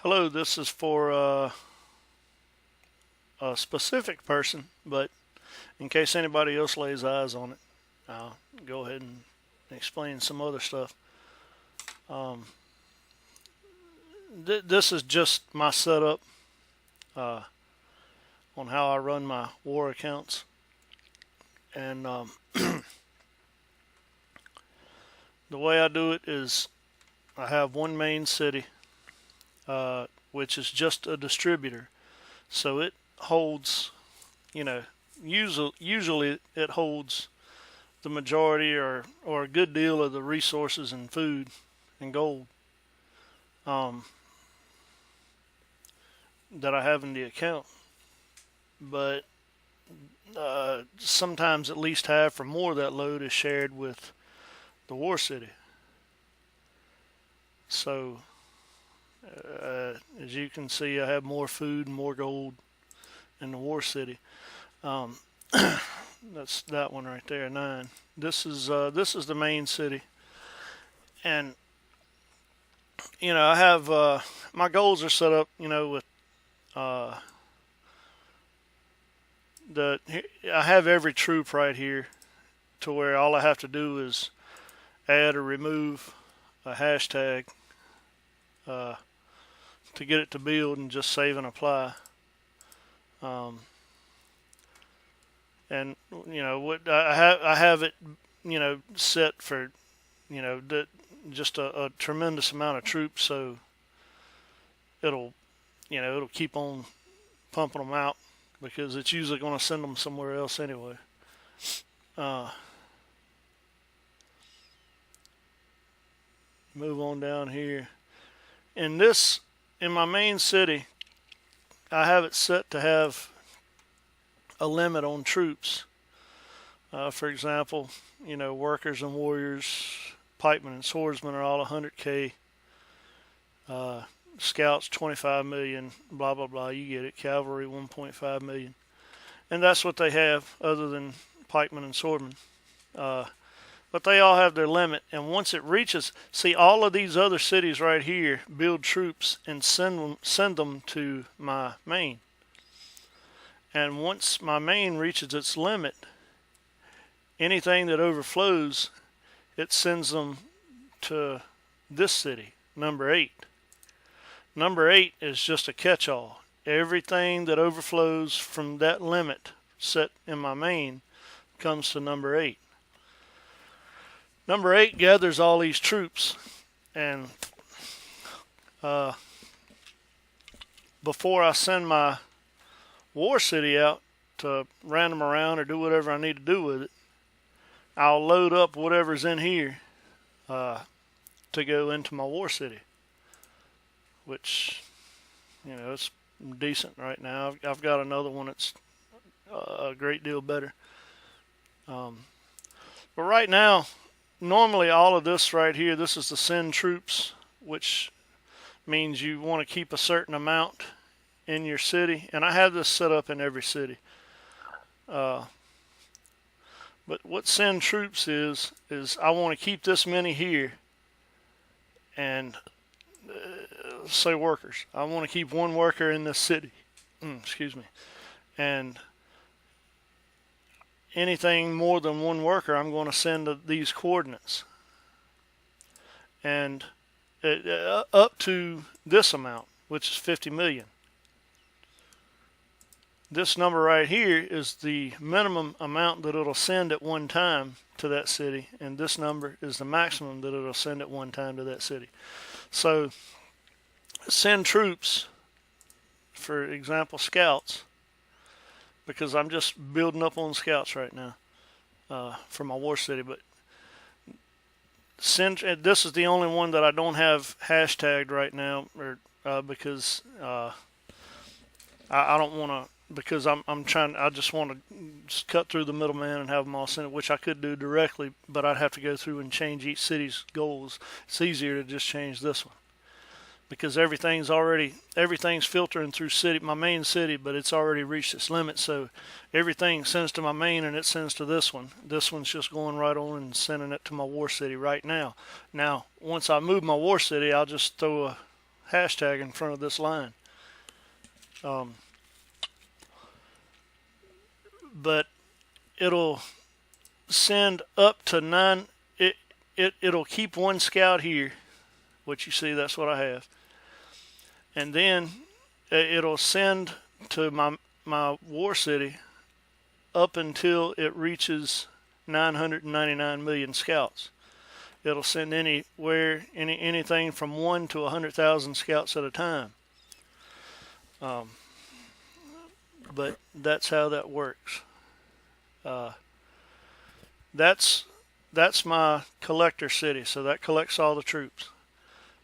Hello, this is for a specific person, but in case anybody else lays eyes on it, I'll go ahead and explain some other stuff. Um, this is just my setup uh, on how I run my war accounts. And the way I do it is I have one main city, which is just a distributor. So it holds, you know, usually it holds the majority or a good deal of the resources and food and gold um, that I have in the account. But sometimes at least half or more of that load is shared with the war city. So as you can see, I have more food and more gold in the war city. Um, that's that one right there, 9. This is the main city, and I have my goals are set up, with uh, the I have every troop right here to where all I have to do is add or remove a hashtag uh, to get it to build and just save and apply. Um, and what I have it set for just a tremendous amount of troops, so it'll it'll keep on pumping them out because it's usually going to send them somewhere else anyway. Uh, Move on down here. In my main city, I have it set to have a limit on troops. For example, workers and warriors, pikemen and swordsmen are all 100K. Scouts 25 million, blah blah blah. You get it. Cavalry 1.5 million, and that's what they have, other than pikemen and swordmen. But they all have their limit, and once it reaches, see, all of these other cities right here build troops and send them to my main. And once my main reaches its limit, anything that overflows, it sends them to this city, number 8. Number 8 is just a catch-all. Everything that overflows from that limit set in my main comes to number 8. Number 8 gathers all these troops, and before I send my war city out to ran them around or do whatever I need to do with it, I'll load up whatever's in here to go into my war city, which it's decent right now. I've got another one that's a great deal better. But right now, normally all of this right here, this is the send troops, which means you want to keep a certain amount in your city, and I have this set up in every city. But what send troops is I want to keep this many here, and say workers. I want to keep one worker in this city. Excuse me. And anything more than one worker, I'm going to send to these coordinates. And up to this amount, which is 50 million. This number right here is the minimum amount that it'll send at one time to that city, and this number is the maximum that it'll send at one time to that city. So send troops, for example, scouts, because I'm just building up on scouts right now for my war city. But this is the only one that I don't have hashtagged right now, or because I don't want to. Because I just want to cut through the middleman and have them all sent it, which I could do directly, but I'd have to go through and change each city's goals. It's easier to just change this one because everything's filtering through my main city, but it's already reached its limit. So everything sends to my main and it sends to this one. This one's just going right on and sending it to my war city right now. Now, once I move my war city, I'll just throw a hashtag in front of this line. But it'll send up to 9. It'll keep one scout here, which you see, that's what I have, and then it'll send to my war city up until it reaches 999 million scouts. It'll send anything from 1 to 100,000 scouts at a time. But that's how that works. That's my collector city, so that collects all the troops.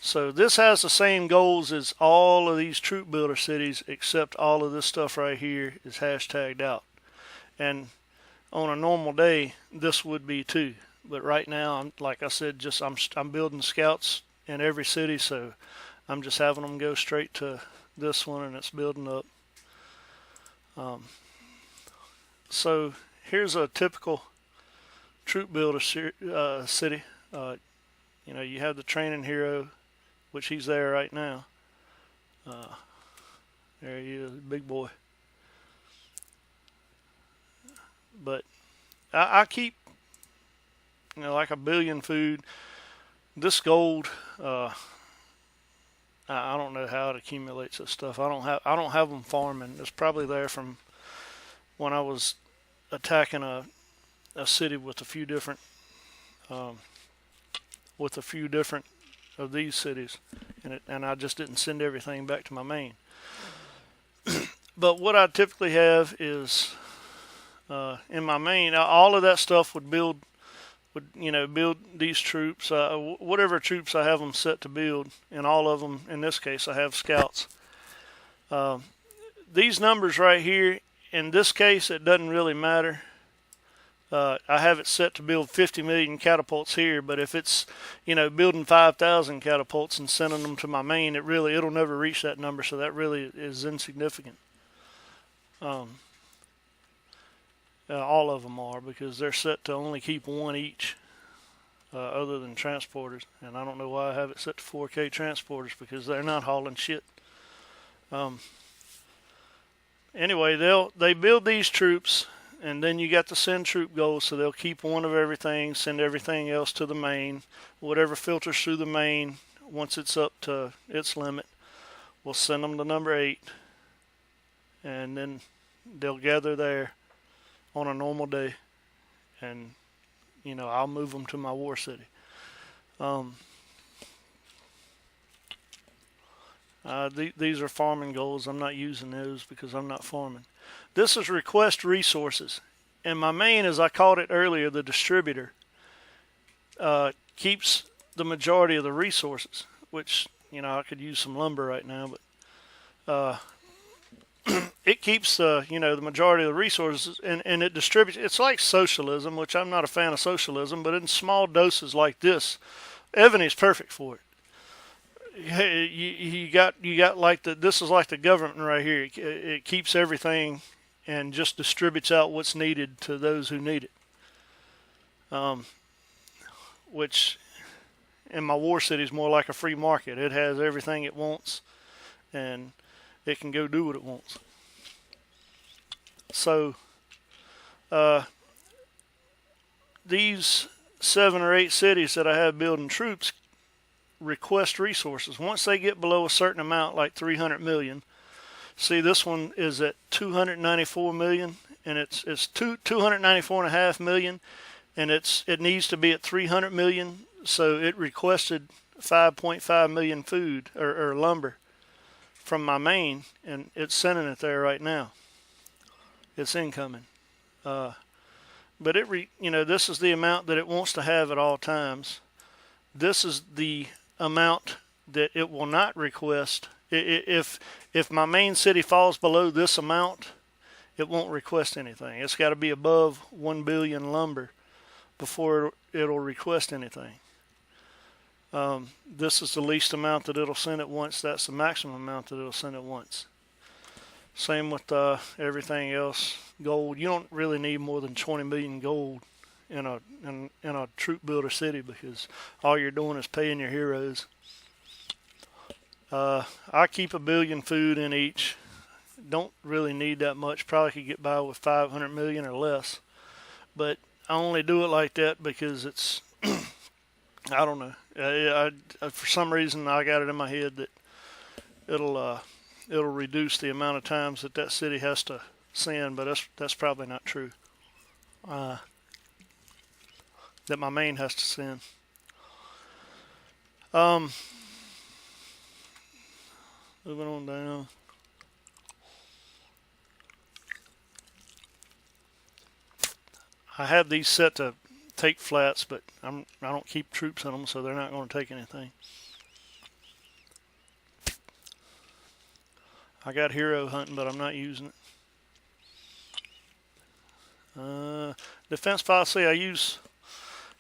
So this has the same goals as all of these troop builder cities, except all of this stuff right here is hashtagged out. And on a normal day, this would be too. But right now, like I said, I'm building scouts in every city, so I'm just having them go straight to this one, and it's building up. So here's a typical troop builder city. You have the training hero, which he's there right now. There he is, big boy. But I keep, like 1 billion food. This gold, I don't know how it accumulates this stuff. I don't have them farming. It's probably there from when I was attacking a city with a few different of these cities, and I just didn't send everything back to my main. But what I typically have is in my main, all of that stuff would build these troops, whatever troops I have them set to build, and all of them, in this case, I have scouts. These numbers right here, in this case, it doesn't really matter. I have it set to build 50 million catapults here, but if it's, building 5,000 catapults and sending them to my main, it'll never reach that number, so that really is insignificant. All of them are, because they're set to only keep one each, other than transporters, and I don't know why I have it set to 4K transporters, because they're not hauling shit. Anyway, they build these troops, and then you got the send troop goals, so they'll keep one of everything, send everything else to the main. Whatever filters through the main, once it's up to its limit, we'll send them to number 8, and then they'll gather there on a normal day, and I'll move them to my war city. These are farming goals. I'm not using those because I'm not farming. This is request resources, and my main, as I called it earlier, the distributor, keeps the majority of the resources, which I could use some lumber right now, but it keeps the majority of the resources, and it distributes. It's like socialism, which I'm not a fan of socialism, but in small doses like this, Ebony's perfect for it. You got like this is like the government right here. It keeps everything and just distributes out what's needed to those who need it. Which in my war city is more like a free market. It has everything it wants, and it can go do what it wants. So these 7 or 8 cities that I have building troops request resources. Once they get below a certain amount, like 300 million. See, this one is at 294 million, and it's 294.5 million, and it needs to be at 300 million. So it requested 5.5 million food or lumber from my main, and it's sending it there right now. It's incoming. But this is the amount that it wants to have at all times. This is the amount that it will not request. If my main city falls below this amount, it won't request anything. It's got to be above 1 billion lumber before it'll request anything. This is the least amount that it'll send at once. That's the maximum amount that it'll send at once. Same with everything else. Gold. You don't really need more than 20 million gold in a troop builder city, because all you're doing is paying your heroes. I keep 1 billion food in each. Don't really need that much. Probably could get by with 500 million or less. But I only do it like that because it's, I don't know. For some reason, I got it in my head that it'll reduce the amount of times that city has to send, but that's probably not true. That my main has to send. Moving on down. I have these set to take flats, but I don't keep troops in them, so they're not going to take anything. I got hero hunting, but I'm not using it. Defense policy, I use,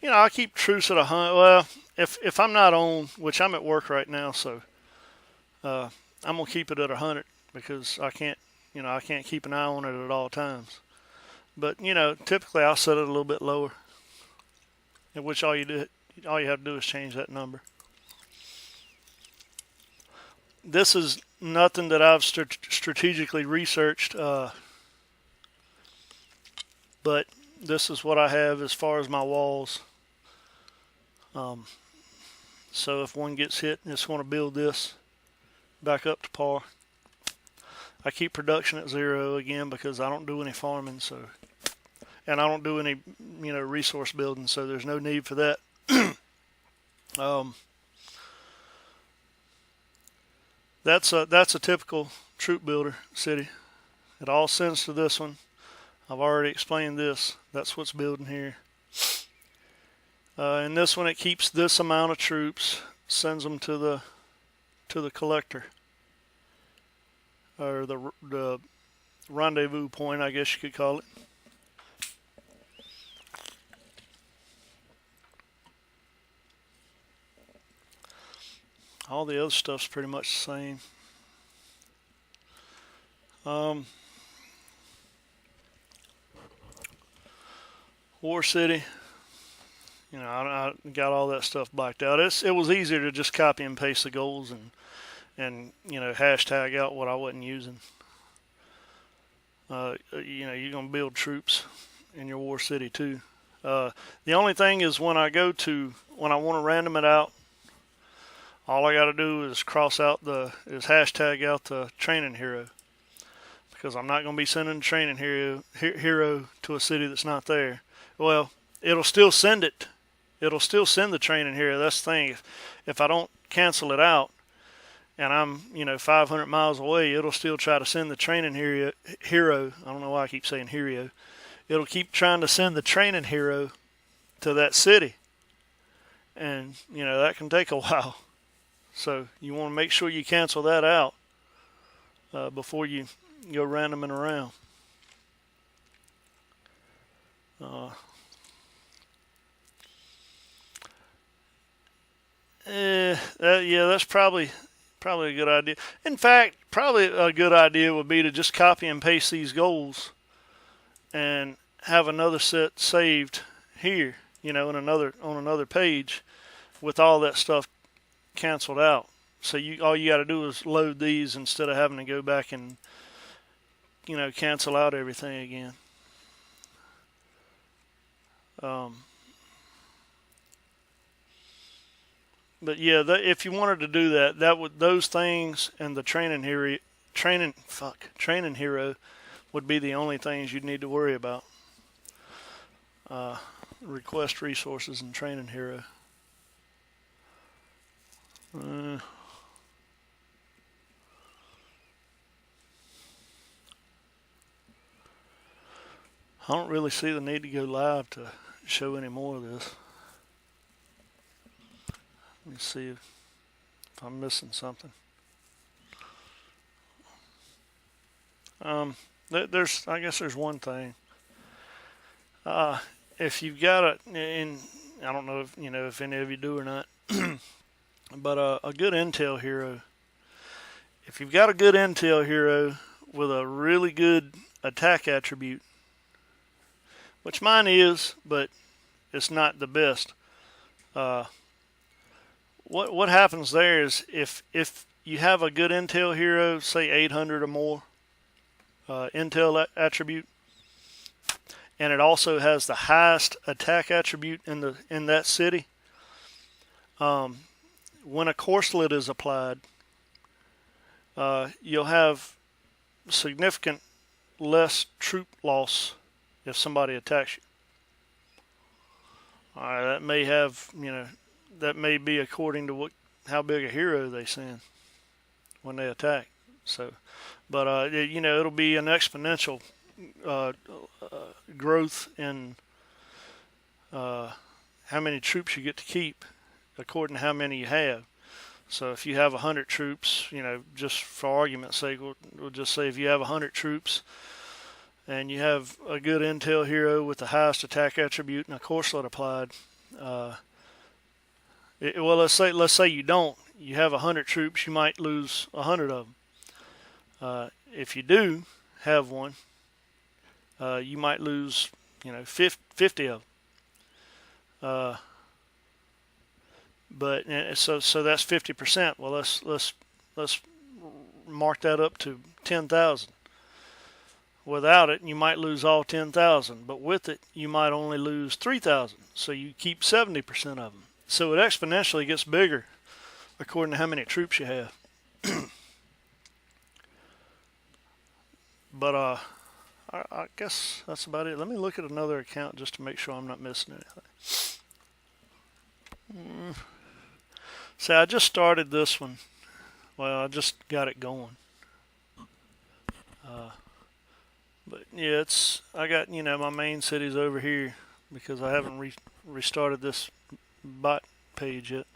I keep troops at a hunt. Well, if I'm not on, which I'm at work right now, so I'm gonna keep it at 100 because I can't keep an eye on it at all times. But typically I'll set it a little bit lower, in which all you have to do is change that number. This is nothing that I've strategically researched, but this is what I have as far as my walls. So if one gets hit, it's going to build this back up to par. I keep production at 0 again because I don't do any farming, and I don't do any resource building, so there's no need for that. That's a typical troop builder city. It all sends to this one. I've already explained this. That's what's building here. In this one, it keeps this amount of troops, sends them to the collector, or the rendezvous point, I guess you could call it. All the other stuff's pretty much the same. War City, I got all that stuff blacked out. It was easier to just copy and paste the goals and hashtag out what I wasn't using. You're gonna build troops in your War City too. The only thing is when I want to random it out, all I got to do is hashtag out the training hero, because I'm not going to be sending a training hero to a city that's not there. Well, it'll still send it. It'll still send the training hero. That's the thing. If I don't cancel it out and I'm 500 miles away, it'll still try to send the training hero. I don't know why I keep saying hero. It'll keep trying to send the training hero to that city, and that can take a while. So you want to make sure you cancel that out before you go randoming around. That's probably a good idea. In fact, probably a good idea would be to just copy and paste these goals and have another set saved here, on another page with all that stuff canceled out. So all you got to do is load these instead of having to go back and cancel out everything again. But yeah, if you wanted to do that, those things and the training hero would be the only things you'd need to worry about. Request resources and training hero. I don't really see the need to go live to show any more of this. Let me see if I'm missing something. I guess there's one thing. If you've got and I don't know if any of you do or not, but a good intel hero. If you've got a good intel hero with a really good attack attribute, which mine is, but it's not the best. What happens there is if you have a good intel hero, say 800 or more intel attribute, and it also has the highest attack attribute in that city. When a corselet is applied, you'll have significant less troop loss if somebody attacks you. That may have, that may be according to how big a hero they send when they attack. So, but it'll be an exponential growth in how many troops you get to keep according to how many you have. So if you have 100 troops, just for argument's sake, we'll just say if you have 100 troops and you have a good intel hero with the highest attack attribute and a corselet applied, let's say you don't. You have 100 troops, you might lose 100 of them. If you do have one, you might lose, 50 of them. But so that's 50%. Well, let's mark that up to 10,000. Without it, you might lose all 10,000, but with it, you might only lose 3,000. So you keep 70% of them. So it exponentially gets bigger according to how many troops you have. But I guess that's about it. Let me look at another account just to make sure I'm not missing anything. See, I just started this one. Well, I just got it going. But yeah, I got, my main cities over here because I haven't restarted this bot page yet.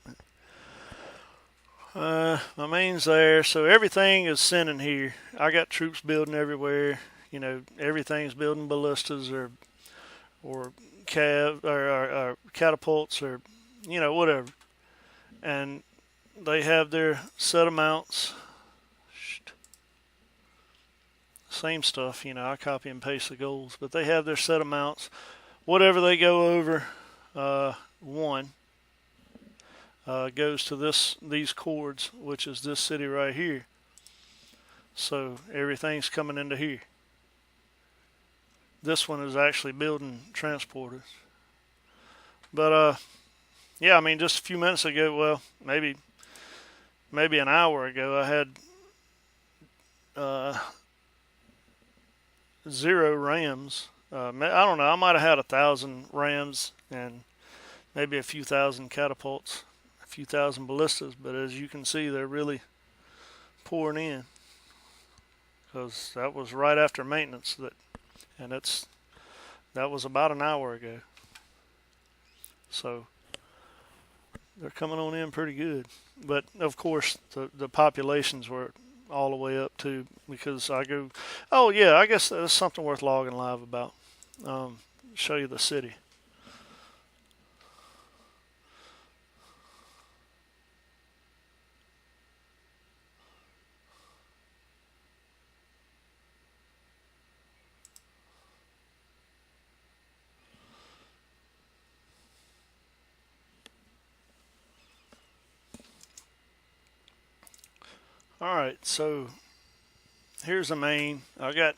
My main's there, so everything is sending here. I got troops building everywhere. Everything's building ballistas or catapults or whatever. And they have their set of mounts. Same stuff, I copy and paste the goals, but they have their set of mounts. Whatever they go over, one goes to these chords, which is this city right here. So everything's coming into here. This one is actually building transporters. But yeah, just a few minutes ago, well, maybe an hour ago, I had 0 rams. I don't know. I might have had 1,000 rams and maybe a few thousand catapults, a few thousand ballistas. But as you can see, they're really pouring in because that was right after maintenance. That was about an hour ago. So they're coming on in pretty good. But of course, the populations were all the way up too, because I go, oh yeah, I guess that's something worth logging live about. Show you the city. Alright, so here's the main. I got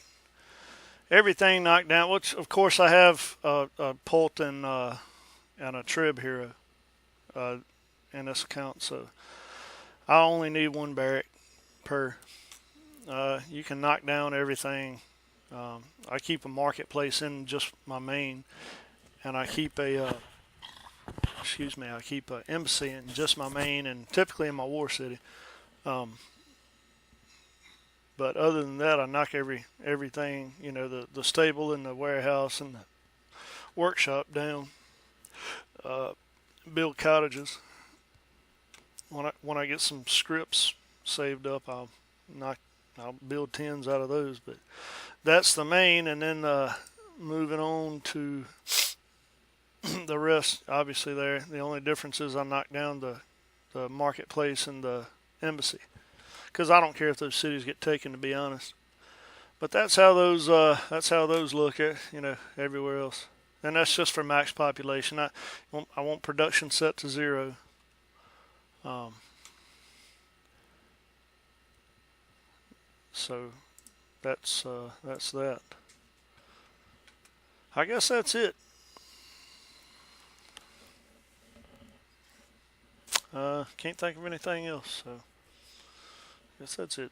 everything knocked down, which of course I have a Pult and a Trib hero in this account, so I only need 1 barrack per. You can knock down everything. I keep a marketplace in just my main, and I keep I keep an embassy in just my main, and typically in my war city. But other than that, I knock everything, the stable and the warehouse and the workshop down. Build cottages. When I get some scripts saved up, I'll build 10s out of those. But that's the main, and then moving on to the rest. Obviously, there the only difference is I knock down the marketplace and the embassy. Because I don't care if those cities get taken, to be honest. But that's how those look at everywhere else, and that's just for max population. I want production set to 0. So that's that. I guess that's it. Can't think of anything else. So I guess that's it.